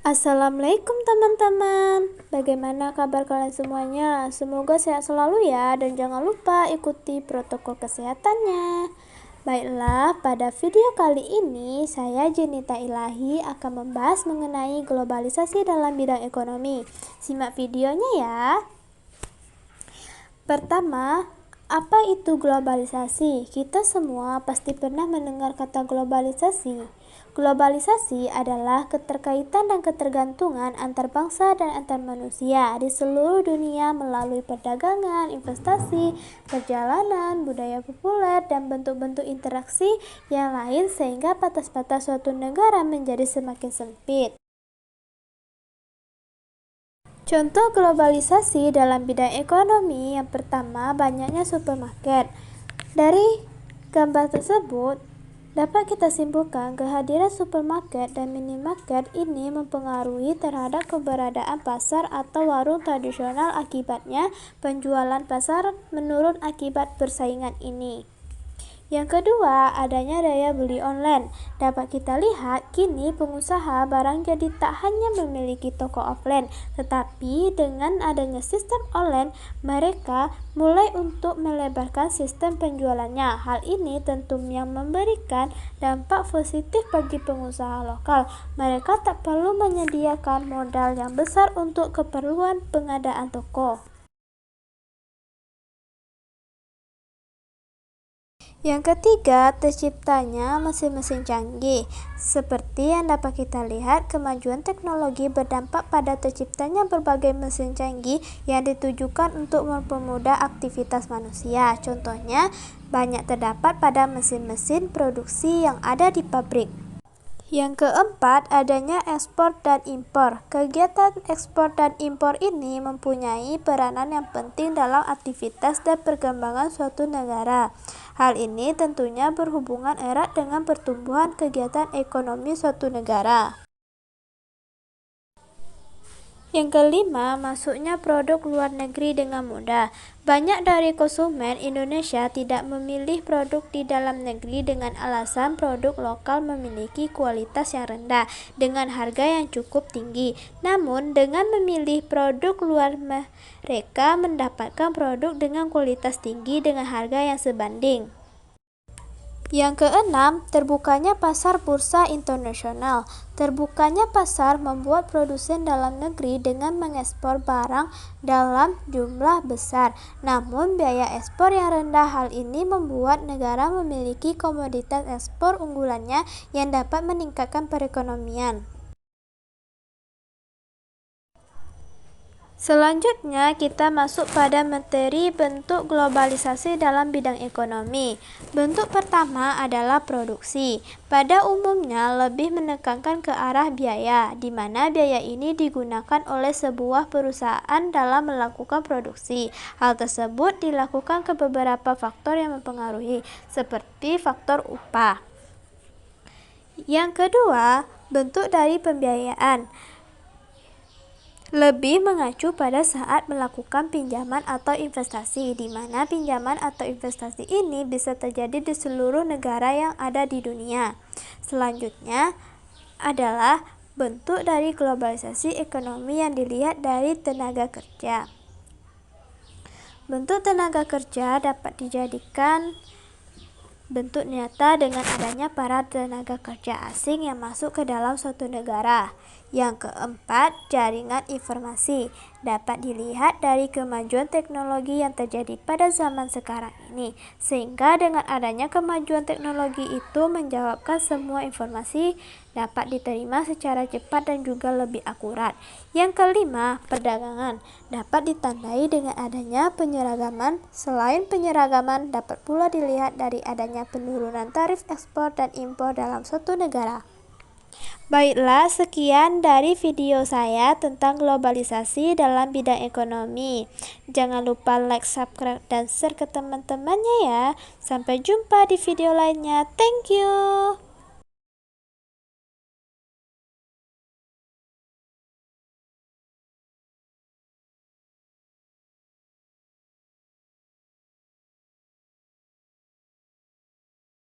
Assalamualaikum teman-teman. Bagaimana kabar kalian semuanya? Semoga sehat selalu ya, dan jangan lupa ikuti protokol kesehatannya. Baiklah, pada video kali ini saya Jenita Ilahi akan membahas mengenai globalisasi dalam bidang ekonomi. Simak videonya ya. Pertama, apa itu globalisasi? Kita semua pasti pernah mendengar kata globalisasi. Globalisasi adalah keterkaitan dan ketergantungan antar bangsa dan antar manusia di seluruh dunia melalui perdagangan, investasi, perjalanan, budaya populer, dan bentuk-bentuk interaksi yang lain sehingga batas-batas suatu negara menjadi semakin sempit. Contoh globalisasi dalam bidang ekonomi yang pertama, banyaknya supermarket. Dari gambar tersebut, dapat kita simpulkan kehadiran supermarket dan minimarket ini mempengaruhi terhadap keberadaan pasar atau warung tradisional. Akibatnya, penjualan pasar menurun akibat persaingan ini. Yang kedua, adanya daya beli online. Dapat kita lihat, kini pengusaha barang jadi tak hanya memiliki toko offline, tetapi dengan adanya sistem online, mereka mulai untuk melebarkan sistem penjualannya. Hal ini tentunya memberikan dampak positif bagi pengusaha lokal. Mereka tak perlu menyediakan modal yang besar untuk keperluan pengadaan toko. Yang ketiga, terciptanya mesin-mesin canggih. Seperti yang dapat kita lihat, kemajuan teknologi berdampak pada terciptanya berbagai mesin canggih yang ditujukan untuk mempermudah aktivitas manusia. Contohnya, banyak terdapat pada mesin-mesin produksi yang ada di pabrik. Yang keempat, adanya ekspor dan impor. Kegiatan ekspor dan impor ini mempunyai peranan yang penting dalam aktivitas dan perkembangan suatu negara. Hal ini tentunya berhubungan erat dengan pertumbuhan kegiatan ekonomi suatu negara. Yang kelima, masuknya produk luar negeri dengan mudah. Banyak dari konsumen Indonesia tidak memilih produk di dalam negeri dengan alasan produk lokal memiliki kualitas yang rendah dengan harga yang cukup tinggi. Namun, dengan memilih produk luar, mereka mendapatkan produk dengan kualitas tinggi dengan harga yang sebanding. Yang keenam, terbukanya pasar bursa internasional. Terbukanya pasar membuat produsen dalam negeri dengan mengekspor barang dalam jumlah besar. Namun, biaya ekspor yang rendah, hal ini membuat negara memiliki komoditas ekspor unggulannya yang dapat meningkatkan perekonomian. Selanjutnya, kita masuk pada materi bentuk globalisasi dalam bidang ekonomi. Bentuk pertama adalah produksi. Pada umumnya lebih menekankan ke arah biaya, di mana biaya ini digunakan oleh sebuah perusahaan dalam melakukan produksi. Hal tersebut dilakukan ke beberapa faktor yang mempengaruhi, seperti faktor upah. Yang kedua, bentuk dari pembiayaan. Lebih mengacu pada saat melakukan pinjaman atau investasi, di mana pinjaman atau investasi ini bisa terjadi di seluruh negara yang ada di dunia. Selanjutnya adalah bentuk dari globalisasi ekonomi yang dilihat dari tenaga kerja. Bentuk tenaga kerja dapat dijadikan bentuk nyata dengan adanya para tenaga kerja asing yang masuk ke dalam suatu negara. Yang keempat, jaringan informasi. Dapat dilihat dari kemajuan teknologi yang terjadi pada zaman sekarang ini, sehingga dengan adanya kemajuan teknologi itu menjawabkan semua informasi dapat diterima secara cepat dan juga lebih akurat. Yang kelima, perdagangan. Dapat ditandai dengan adanya penyeragaman. Selain penyeragaman, dapat pula dilihat dari adanya penurunan tarif ekspor dan impor dalam suatu negara. Baiklah, sekian dari video saya tentang globalisasi dalam bidang ekonomi. Jangan lupa like, subscribe, dan share ke teman-temannya ya. Sampai jumpa di video lainnya. Thank you.